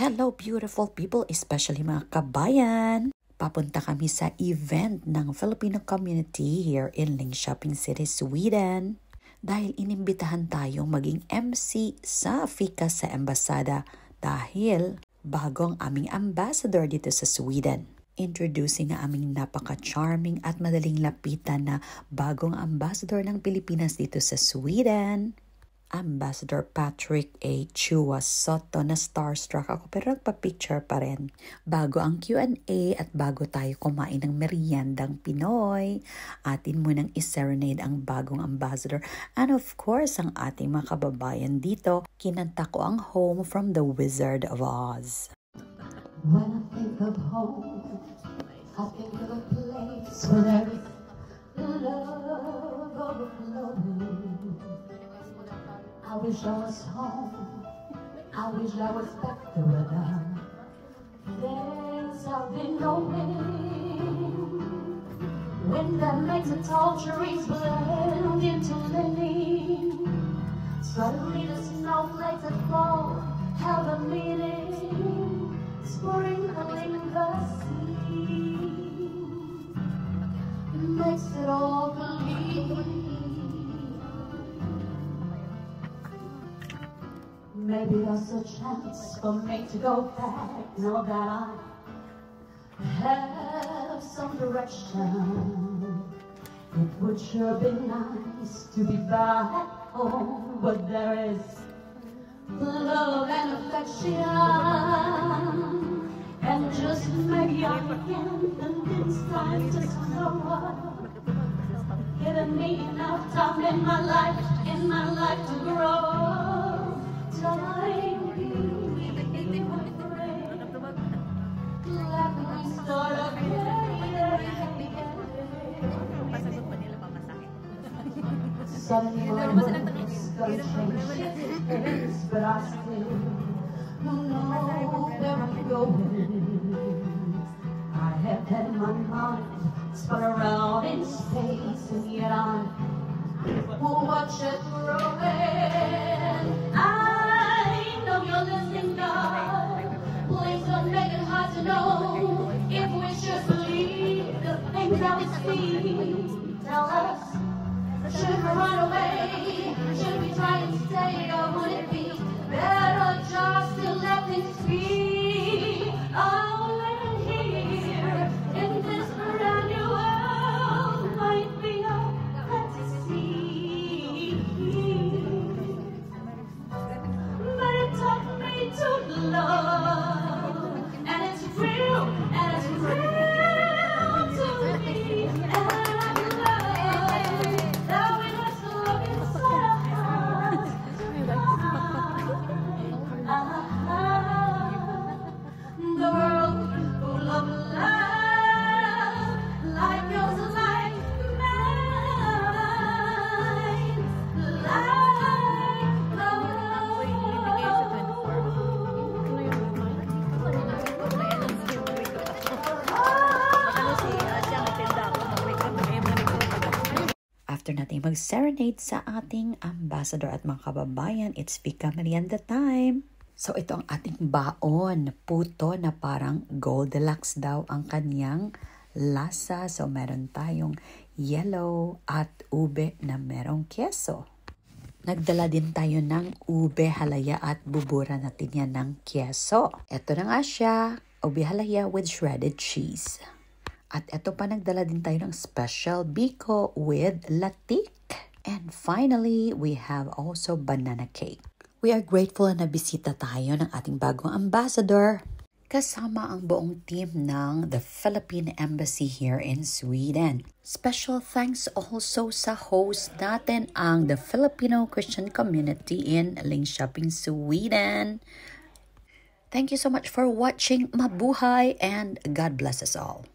Hello beautiful people, especially mga kabayan! Papunta kami sa event ng Filipino community here in Linköping City, Sweden. Dahil inimbitahan tayong maging MC sa Fika sa Embasada dahil bago ang aming ambassador dito sa Sweden. Introducing ang aming napaka-charming at madaling lapitan na bagong ambassador ng Pilipinas dito sa Sweden. Ambassador Patrick A. Chua Soto, na starstruck ako pero nagpa-picture pa rin. Bago ang Q&A at bago tayo kumain ng meriendang Pinoy, atin munang iserenade ang bagong ambassador and of course ang ating mga kababayan dito. Kinanta ko ang Home from the Wizard of Oz. When I think of home, I think of a place where there is love overflowing. I wish I was home, I wish I was back to where the things I've been knowing. Wind that makes the tall trees blend into lily. Suddenly the snowflakes that fall have a meaning, sprinkling the sea. Makes it all believe. Maybe there's a chance for me to go back now that I have some direction. It would sure be nice to be back home, but there is love and affection. And just maybe I can convince time to slow up, giving me enough time in my life to grow. Suddenly my world's gonna change, but I still know where I'm going. I have had my mind spun around in space, and yet I will watch it growing. I know you're listening, God. Please don't make it hard to know if we should believe the things that we see. Tell us, should we run away? Should we try and stay, or would it be better just to let things be? Oh, living here in this brand new world might be a fantasy, but it taught me to love, and it's real, and it's real to me. And I love that we must look inside our hearts the world full of love, like yours, like mine, like After natin mag-serenade sa ating ambassador at mga kababayan, it's Fika Merienda time. So ito ang ating baon, puto na parang Goldilocks daw ang kanyang lasa. So meron tayong yellow at ube na merong keso. Nagdala din tayo ng ube halaya at bubura natin yan ng keso. Ito na nga siya, ube halaya with shredded cheese. At ito pa, nagdala din tayo ng special biko with latik. And finally, we have also banana cake. We are grateful na bisita tayo ng ating bagong ambassador. Kasama ang buong team ng the Philippine Embassy here in Sweden. Special thanks also sa host natin, ang the Filipino Christian community in Linköping, Sweden. Thank you so much for watching. Mabuhay and God bless us all.